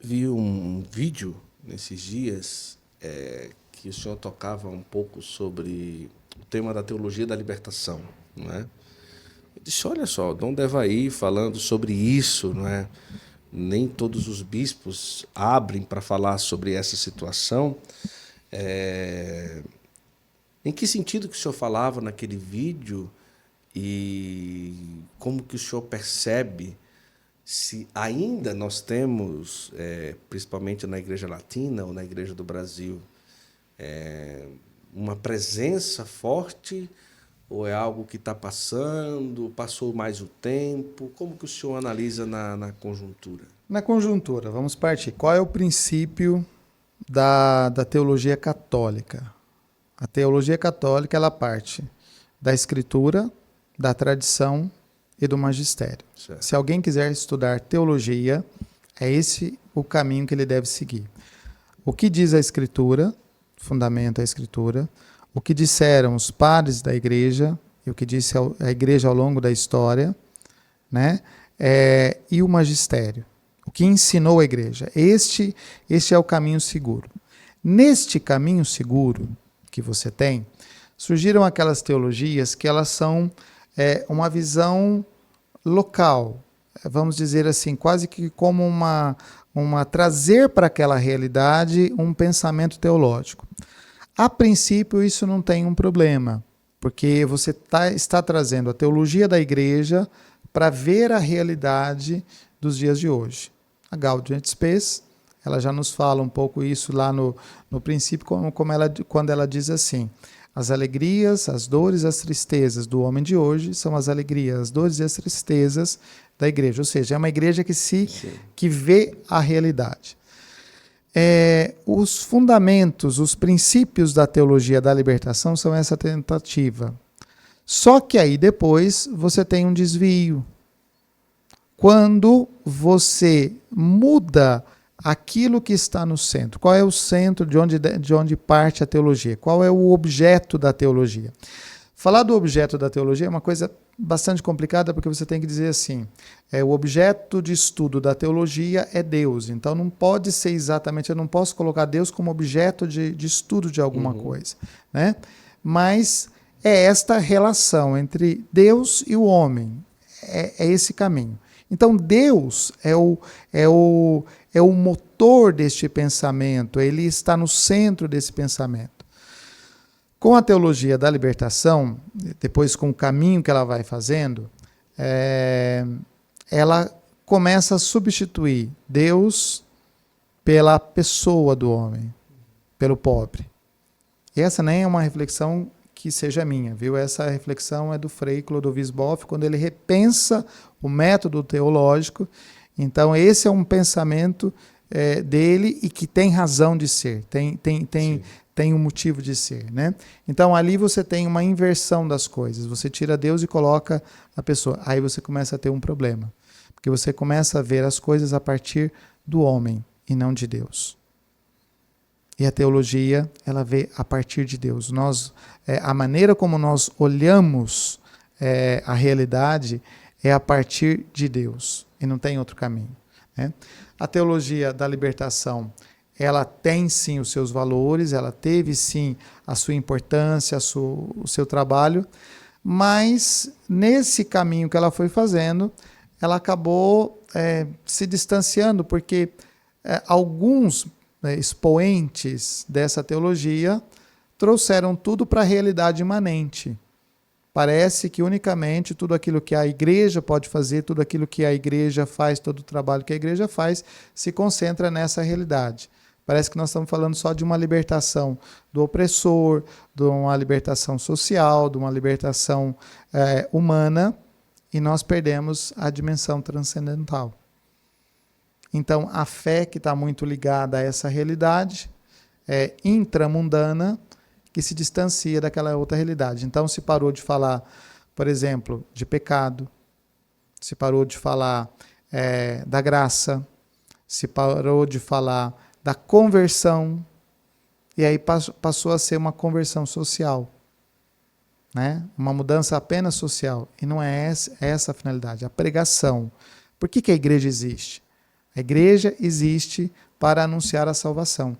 vi um vídeo nesses dias que o senhor tocava um pouco sobre o tema da teologia da libertação, não é? Eu disse, olha só, Dom Devair falando sobre isso, não é? Nem todos os bispos abrem para falar sobre essa situação. Em que sentido que o senhor falava naquele vídeo e como que o senhor percebe se ainda nós temos, principalmente na Igreja Latina ou na Igreja do Brasil, uma presença forte ou é algo que está passando, passou mais o tempo? Como que o senhor analisa na conjuntura? Na conjuntura, vamos partir. Qual é o princípio da teologia católica? A teologia católica ela parte da escritura, da tradição e do magistério. Certo. Se alguém quiser estudar teologia, é esse o caminho que ele deve seguir. O que diz a escritura, fundamenta a escritura, o que disseram os padres da igreja, e o que disse a igreja ao longo da história, né? E o magistério, o que ensinou a igreja. Este é o caminho seguro. Neste caminho seguro que você tem, surgiram aquelas teologias que elas são uma visão local, vamos dizer assim, quase que como uma trazer para aquela realidade um pensamento teológico. A princípio, isso não tem um problema, porque você está trazendo a teologia da igreja para ver a realidade dos dias de hoje. A Gaudium et Spes, ela já nos fala um pouco isso lá no princípio, quando ela diz assim: as alegrias, as dores, as tristezas do homem de hoje são as alegrias, as dores e as tristezas da igreja. Ou seja, é uma igreja que vê a realidade. Os fundamentos, os princípios da teologia da libertação são essa tentativa. Só que aí depois você tem um desvio. Quando você muda aquilo que está no centro. Qual é o centro de onde parte a teologia? Qual é o objeto da teologia? Falar do objeto da teologia é uma coisa bastante complicada, porque você tem que dizer assim, o objeto de estudo da teologia é Deus. Então não pode ser exatamente, eu não posso colocar Deus como objeto de estudo de alguma coisa, né? Mas é esta relação entre Deus e o homem, é esse caminho. Então Deus é o motor deste pensamento, ele está no centro desse pensamento. Com a teologia da libertação, depois com o caminho que ela vai fazendo, ela começa a substituir Deus pela pessoa do homem, pelo pobre. E essa nem é uma reflexão que seja minha, viu? Essa reflexão é do Frei Clodovis Boff, quando ele repensa o método teológico. Então, esse é um pensamento dele e que tem razão de ser, tem um motivo de ser, né? Então, ali você tem uma inversão das coisas. Você tira Deus e coloca a pessoa. Aí você começa a ter um problema, porque você começa a ver as coisas a partir do homem e não de Deus. E a teologia, ela vê a partir de Deus. A maneira como nós olhamos a realidade é a partir de Deus. E não tem outro caminho, né? A teologia da libertação, ela tem sim os seus valores, ela teve sim a sua importância, o seu trabalho, mas nesse caminho que ela foi fazendo, ela acabou se distanciando, porque alguns expoentes dessa teologia trouxeram tudo para a realidade imanente. Parece que unicamente tudo aquilo que a igreja pode fazer, tudo aquilo que a igreja faz, todo o trabalho que a igreja faz, se concentra nessa realidade. Parece que nós estamos falando só de uma libertação do opressor, de uma libertação social, de uma libertação humana, e nós perdemos a dimensão transcendental. Então, a fé que está muito ligada a essa realidade é intramundana, que se distancia daquela outra realidade. Então, se parou de falar, por exemplo, de pecado, se parou de falar da graça, se parou de falar da conversão, e aí passou a ser uma conversão social, né? Uma mudança apenas social, e não é essa a finalidade, a pregação. Por que a igreja existe? A A igreja existe para anunciar a salvação.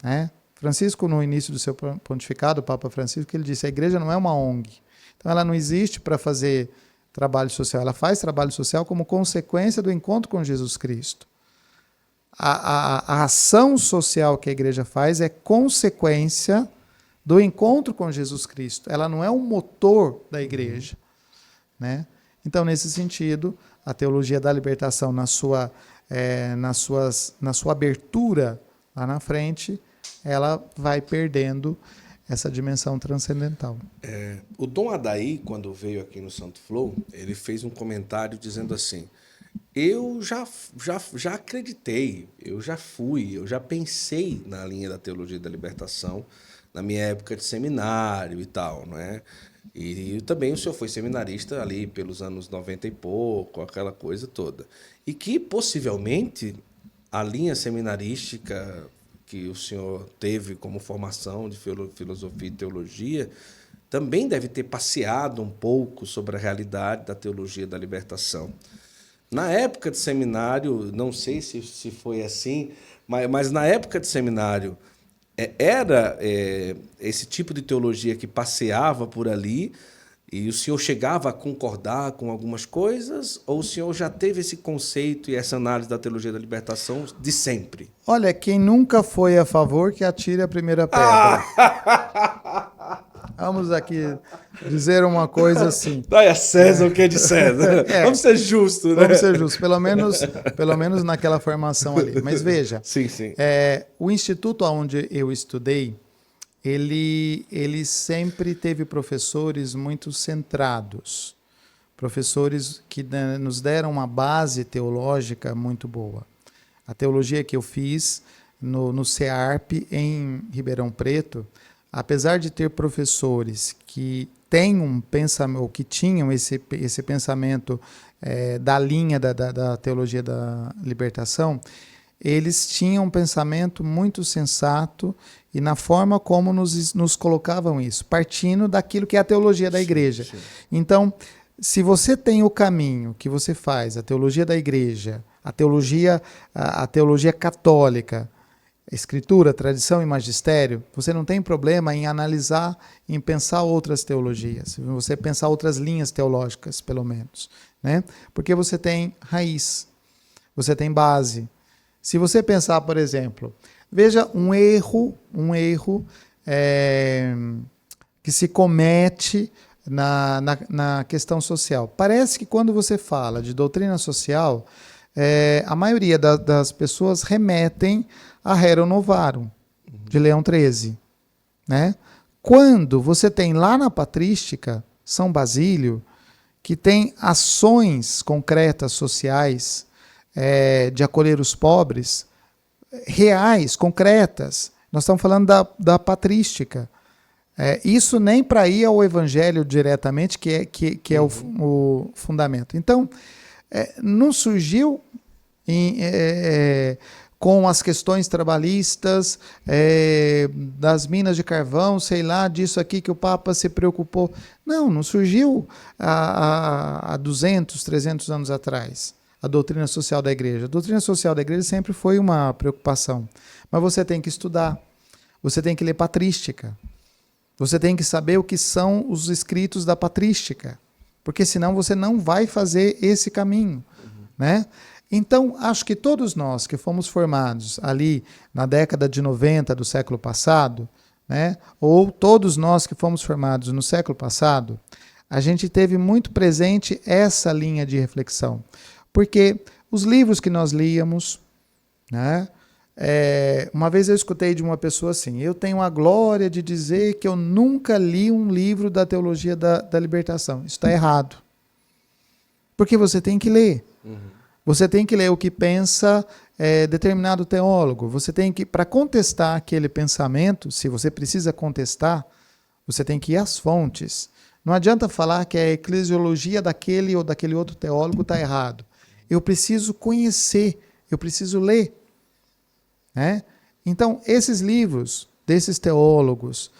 Né? Francisco, no início do seu pontificado, o Papa Francisco, ele disse, a igreja não é uma ONG. Então ela não existe para fazer trabalho social, ela faz trabalho social como consequência do encontro com Jesus Cristo. A ação social que a igreja faz é consequência do encontro com Jesus Cristo. Ela não é um motor da igreja. Né? Então, nesse sentido, a teologia da libertação, na sua abertura lá na frente, ela vai perdendo essa dimensão transcendental. O Dom Adair, quando veio aqui no Santo Flow, ele fez um comentário dizendo assim, eu já acreditei, eu já pensei na linha da teologia da libertação na minha época de seminário e tal, não é? E também o senhor foi seminarista ali pelos anos 90 e pouco, aquela coisa toda. E que, possivelmente, a linha seminarística que o senhor teve como formação de filosofia e teologia também deve ter passeado um pouco sobre a realidade da teologia da libertação. Na época de seminário, não sei se foi assim, mas na época de seminário, era esse tipo de teologia que passeava por ali e o senhor chegava a concordar com algumas coisas ou o senhor já teve esse conceito e essa análise da teologia da libertação de sempre? Olha, quem nunca foi a favor que atire a primeira pedra. Vamos aqui dizer uma coisa assim. Dai a César o que é de César. Vamos ser justos, né? Vamos ser justos, pelo menos naquela formação ali. Mas veja, sim, sim. O instituto onde eu estudei, ele sempre teve professores muito centrados, professores que nos deram uma base teológica muito boa. A teologia que eu fiz no CEARP, em Ribeirão Preto, apesar de ter professores que têm um pensamento, ou que tinham esse pensamento da linha da teologia da libertação, eles tinham um pensamento muito sensato e na forma como nos colocavam isso, partindo daquilo que é a teologia da igreja. Sim. Então, se você tem o caminho que você faz, a teologia da igreja, a teologia católica, escritura, tradição e magistério, você não tem problema em analisar, em pensar outras teologias, você pensar outras linhas teológicas, pelo menos, né? Porque você tem raiz, você tem base. Se você pensar, por exemplo, veja um erro que se comete na questão social. Parece que quando você fala de doutrina social, a maioria das pessoas remetem a Rerum Novarum, de Leão XIII. Né? Quando você tem lá na patrística, São Basílio, que tem ações concretas sociais, de acolher os pobres, reais, concretas. Nós estamos falando da patrística. Isso nem para ir ao evangelho diretamente, que é o fundamento. Então, não surgiu com as questões trabalhistas, das minas de carvão, sei lá, disso aqui que o Papa se preocupou. Não surgiu há 200, 300 anos atrás. A doutrina social da igreja. A doutrina social da igreja sempre foi uma preocupação. Mas você tem que estudar. Você tem que ler patrística. Você tem que saber o que são os escritos da patrística. Porque senão você não vai fazer esse caminho. Né? Então, acho que todos nós que fomos formados ali na década de 90 do século passado, né? Ou todos nós que fomos formados no século passado, a gente teve muito presente essa linha de reflexão. Porque os livros que nós líamos, né? Uma vez eu escutei de uma pessoa assim, eu tenho a glória de dizer que eu nunca li um livro da teologia da libertação. Isso está errado. Porque você tem que ler. Você tem que ler o que pensa determinado teólogo. Você tem que, para contestar aquele pensamento, se você precisa contestar, você tem que ir às fontes. Não adianta falar que a eclesiologia daquele ou daquele outro teólogo está errado. Eu preciso conhecer, eu preciso ler. Né? Então, esses livros desses teólogos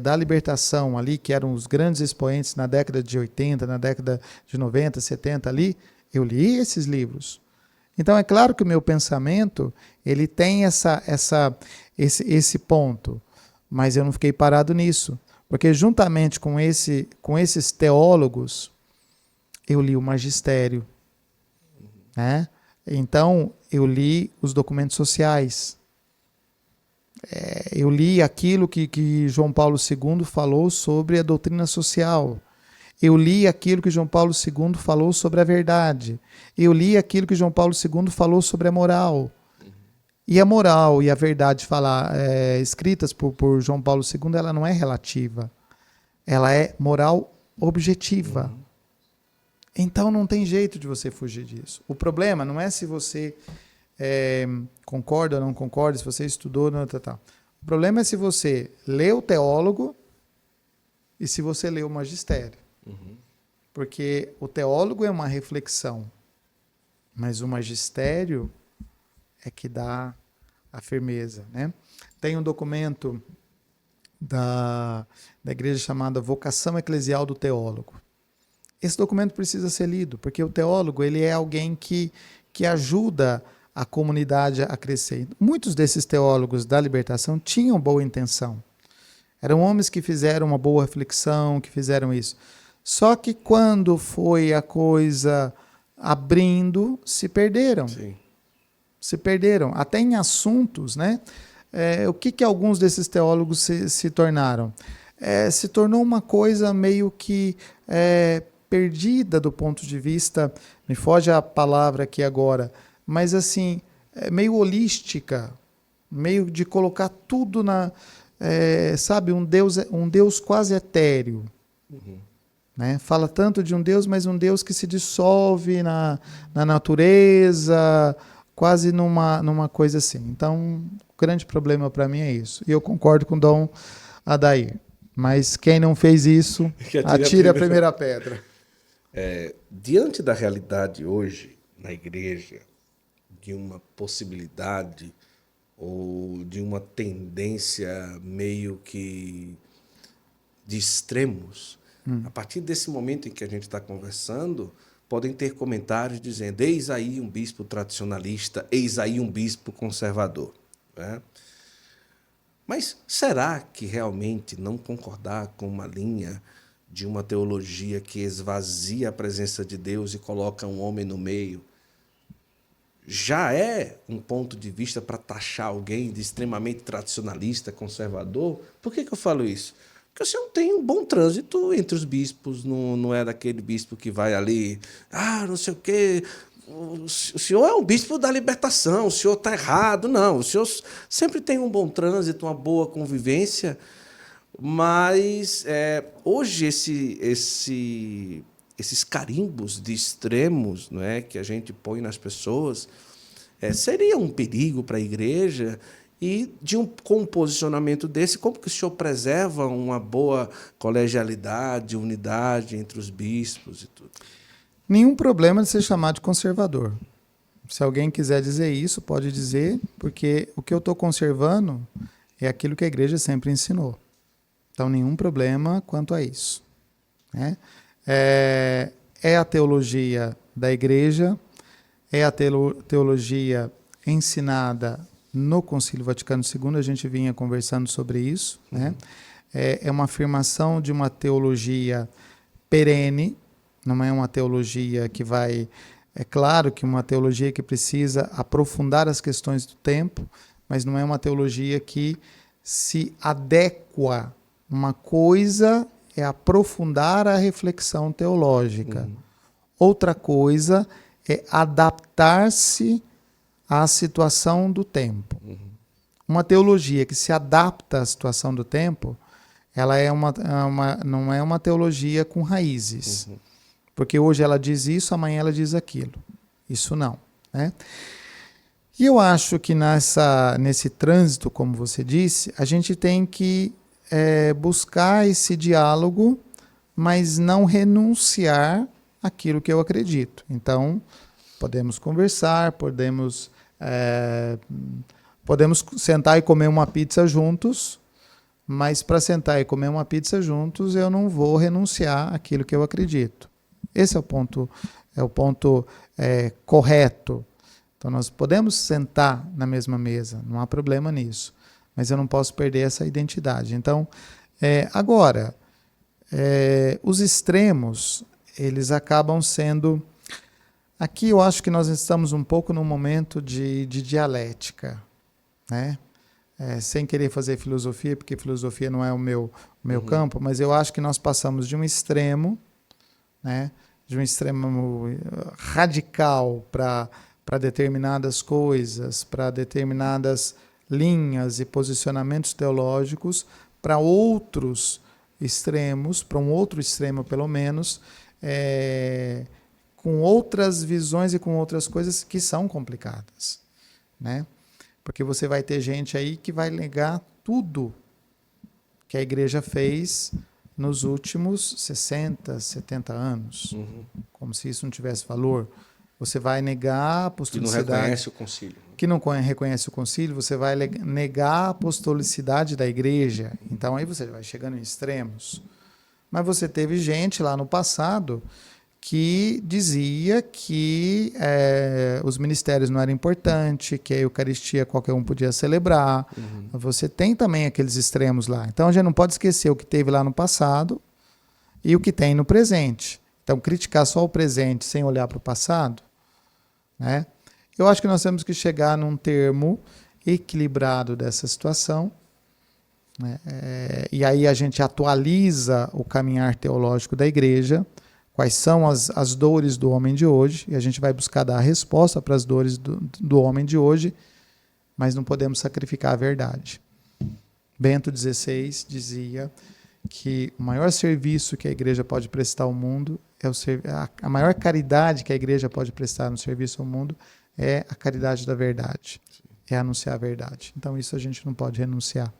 da libertação ali, que eram os grandes expoentes na década de 80, na década de 90, 70 ali, eu li esses livros. Então é claro que o meu pensamento ele tem esse ponto, mas eu não fiquei parado nisso, porque juntamente com esses teólogos eu li o magistério, né? Então eu li os documentos sociais, eu li aquilo que João Paulo II falou sobre a doutrina social. Eu li aquilo que João Paulo II falou sobre a verdade. Eu li aquilo que João Paulo II falou sobre a moral. E a moral e a verdade escritas por João Paulo II, ela não é relativa. Ela é moral objetiva. Então não tem jeito de você fugir disso. O problema não é se você concorda ou não concorda, se você estudou ou não. O problema é se você lê o teólogo e se você lê o magistério. Porque o teólogo é uma reflexão, mas o magistério é que dá a firmeza, né? Tem um documento da igreja chamada Vocação Eclesial do Teólogo. Esse documento precisa ser lido, porque o teólogo ele é alguém que ajuda a comunidade a crescer. Muitos desses teólogos da libertação tinham boa intenção. Eram homens que fizeram uma boa reflexão, que fizeram isso. Só que quando foi a coisa abrindo, se perderam. Sim. Se perderam. Até em assuntos, né? O que alguns desses teólogos se tornaram? Se tornou uma coisa meio que perdida do ponto de vista, me foge a palavra aqui agora, mas assim, meio holística, meio de colocar tudo sabe, um Deus quase etéreo. Né? Fala tanto de um Deus, mas um Deus que se dissolve na natureza, quase numa coisa assim. Então, o grande problema para mim é isso. E eu concordo com o Dom Adair. Mas quem não fez isso, atire a primeira pedra. Diante da realidade hoje, na igreja, de uma possibilidade ou de uma tendência meio que de extremos, a partir desse momento em que a gente está conversando, podem ter comentários dizendo: eis aí um bispo tradicionalista, eis aí um bispo conservador. Né? Mas será que realmente não concordar com uma linha de uma teologia que esvazia a presença de Deus e coloca um homem no meio já é um ponto de vista para taxar alguém de extremamente tradicionalista, conservador? Por que eu falo isso? Porque o senhor tem um bom trânsito entre os bispos, não é daquele bispo que vai ali, não sei o quê. O senhor é um bispo da libertação, o senhor está errado. Não, o senhor sempre tem um bom trânsito, uma boa convivência, mas hoje esses carimbos de extremos, não é, que a gente põe nas pessoas, seria um perigo para a igreja. E com um posicionamento desse, como que o senhor preserva uma boa colegialidade, unidade entre os bispos e tudo? Nenhum problema de ser chamado de conservador. Se alguém quiser dizer isso, pode dizer, porque o que eu estou conservando é aquilo que a igreja sempre ensinou. Então, nenhum problema quanto a isso. Né? É a teologia da igreja, é a teologia ensinada no Concílio Vaticano II, a gente vinha conversando sobre isso. Né? É uma afirmação de uma teologia perene, não é uma teologia que vai... É claro que uma teologia que precisa aprofundar as questões do tempo, mas não é uma teologia que se adequa. Uma coisa é aprofundar a reflexão teológica. Outra coisa é adaptar-se à situação do tempo. Uma teologia que se adapta à situação do tempo, ela não é uma teologia com raízes. Porque hoje ela diz isso, amanhã ela diz aquilo. Isso não. Né? E eu acho que nesse trânsito, como você disse, a gente tem que buscar esse diálogo, mas não renunciar àquilo que eu acredito. Então, podemos conversar, podemos sentar e comer uma pizza juntos, mas para sentar e comer uma pizza juntos, eu não vou renunciar àquilo que eu acredito. Esse é o ponto correto. Então, nós podemos sentar na mesma mesa, não há problema nisso. Mas eu não posso perder essa identidade. Então, agora, os extremos, eles acabam sendo... Aqui eu acho que nós estamos um pouco num momento de dialética, né? Sem querer fazer filosofia, porque filosofia não é o meu campo, mas eu acho que nós passamos de um extremo, né? De um extremo radical para determinadas coisas, para determinadas linhas e posicionamentos teológicos, para outros extremos, para um outro extremo pelo menos, com outras visões e com outras coisas que são complicadas, né? Porque você vai ter gente aí que vai negar tudo que a igreja fez nos últimos 60, 70 anos, como se isso não tivesse valor. Você vai negar a apostolicidade... Que não reconhece o concílio. Que não reconhece o concílio, você vai negar a apostolicidade da igreja. Então, aí você vai chegando em extremos. Mas você teve gente lá no passado que dizia que os ministérios não eram importantes, que a Eucaristia qualquer um podia celebrar. Você tem também aqueles extremos lá. Então, a gente não pode esquecer o que teve lá no passado e o que tem no presente. Então, criticar só o presente sem olhar para o passado, né? Eu acho que nós temos que chegar num termo equilibrado dessa situação, né? E aí a gente atualiza o caminhar teológico da igreja, quais são as dores do homem de hoje, e a gente vai buscar dar a resposta para as dores do homem de hoje, mas não podemos sacrificar a verdade. Bento XVI dizia que o maior serviço que a igreja pode prestar ao mundo, a maior caridade que a igreja pode prestar no serviço ao mundo é a caridade da verdade, é anunciar a verdade. Então isso a gente não pode renunciar.